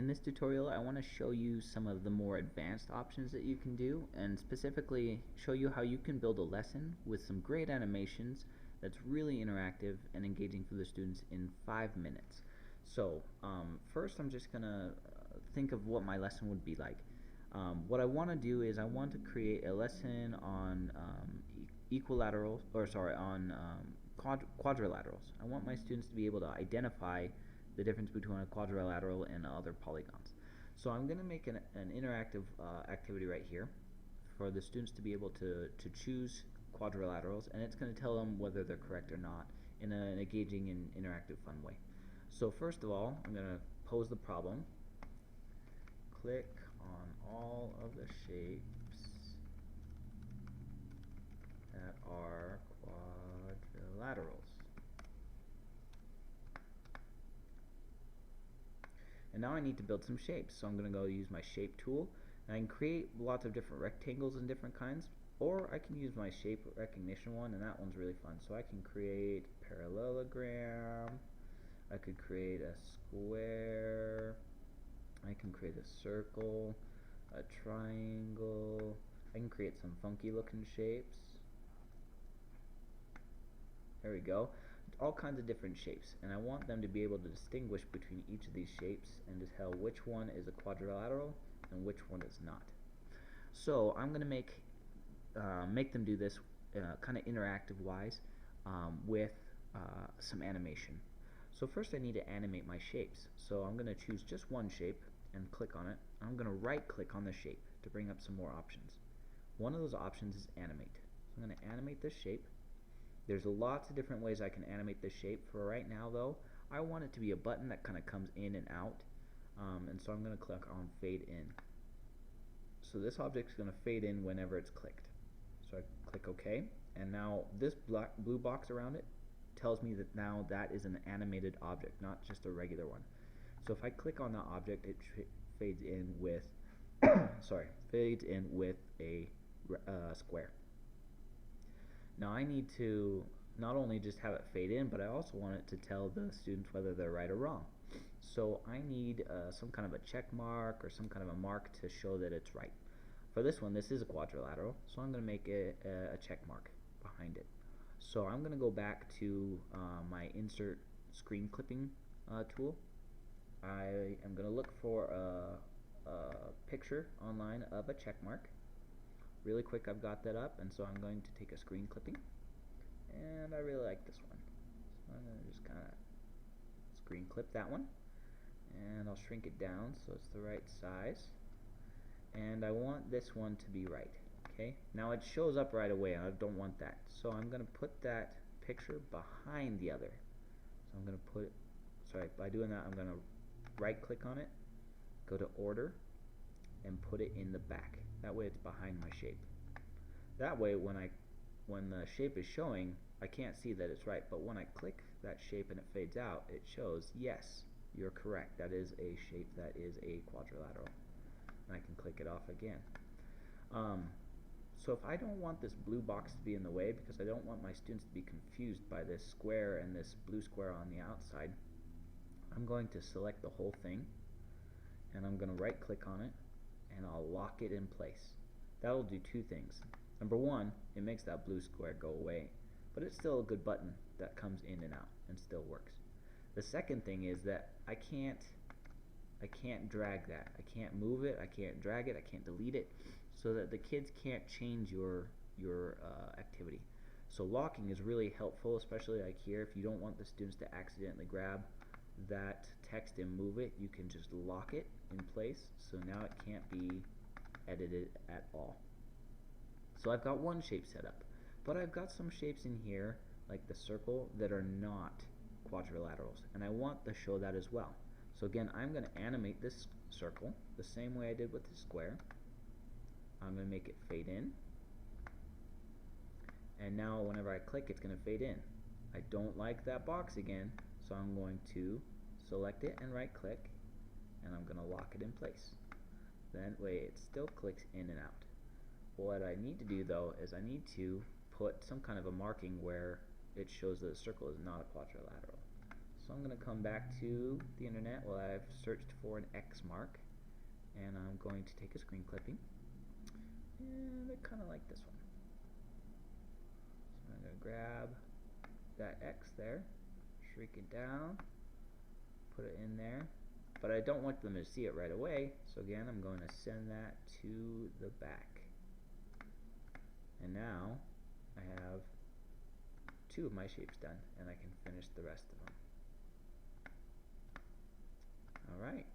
In this tutorial, I want to show you some of the more advanced options that you can do, and specifically show you how you can build a lesson with some great animations that's really interactive and engaging for the students in 5 minutes. So first I'm just going to think of what my lesson would be like. What I want to do is I want to create a lesson on equilaterals, or sorry, on quadrilaterals. I want my students to be able to identify the difference between a quadrilateral and other polygons. So I'm going to make an interactive activity right here for the students to be able to choose quadrilaterals, and it's going to tell them whether they're correct or not in an engaging and interactive fun way. So first of all, I'm going to pose the problem. Click on all of the shapes that are quadrilaterals. And now I need to build some shapes, so I'm going to go use my shape tool, and I can create lots of different rectangles and different kinds, or I can use my shape recognition one, and that one's really fun. So I can create parallelogram, I could create a square, I can create a circle, a triangle, I can create some funky looking shapes. There we go. All kinds of different shapes, and I want them to be able to distinguish between each of these shapes and to tell which one is a quadrilateral and which one is not. So I'm going to make them do this kind of interactive wise with some animation. So first I need to animate my shapes. So I'm going to choose just one shape and click on it. I'm going to right click on the shape to bring up some more options. One of those options is animate. So I'm going to animate this shape. There's lots of different ways I can animate this shape. For right now though, I want it to be a button that kind of comes in and out, and so I'm going to click on fade in. So this object is going to fade in whenever it's clicked. So I click OK, and now this blue box around it tells me that now that is an animated object, not just a regular one. So if I click on that object, it fades in with fades in with a square. Now I need to not only just have it fade in, but I also want it to tell the students whether they're right or wrong. So I need some kind of a check mark or some kind of a mark to show that it's right. For this one, this is a quadrilateral, so I'm going to make a check mark behind it. So I'm going to go back to my insert screen clipping tool. I am going to look for a picture online of a check mark. Really quick, I've got that up, and so I'm going to take a screen clipping, and I really like this one, so I'm going to just kind of screen clip that one, and I'll shrink it down so it's the right size, and I want this one to be right. Okay, now it shows up right away, and I don't want that, so I'm going to put that picture behind the other. So I'm going to put it, by doing that I'm going to right click on it, go to order, and put it in the back. That way it's behind my shape. That way when the shape is showing, I can't see that it's right, but when I click that shape and it fades out, it shows, yes, you're correct, that is a shape that is a quadrilateral. And I can click it off again. So if I don't want this blue box to be in the way, because I don't want my students to be confused by this square and this blue square on the outside, I'm going to select the whole thing, and I'm going to right click on it, and I'll lock it in place. That'll do two things. Number one, it makes that blue square go away, but it's still a good button that comes in and out and still works. The second thing is that I can't drag that. I can't move it, I can't drag it, I can't delete it, so that the kids can't change your activity. So locking is really helpful, especially like here. If you don't want the students to accidentally grab that text and move it, you can just lock it in place, so now it can't be edited at all. So I've got one shape set up, but I've got some shapes in here like the circle that are not quadrilaterals, and I want to show that as well. So again, I'm going to animate this circle the same way I did with the square. I'm going to make it fade in, and now whenever I click, it's going to fade in. I don't like that box again, so I'm going to select it and right click, and I'm going to lock it in place. That way it still clicks in and out. What I need to do though is I need to put some kind of a marking where it shows that the circle is not a quadrilateral. So I'm going to come back to the internet while I've searched for an X mark, and I'm going to take a screen clipping, and I kind of like this one. So I'm going to grab that X there, shrink it down, put it in there, but I don't want them to see it right away, so again I'm going to send that to the back. And now I have 2 of my shapes done, and I can finish the rest of them. Alright.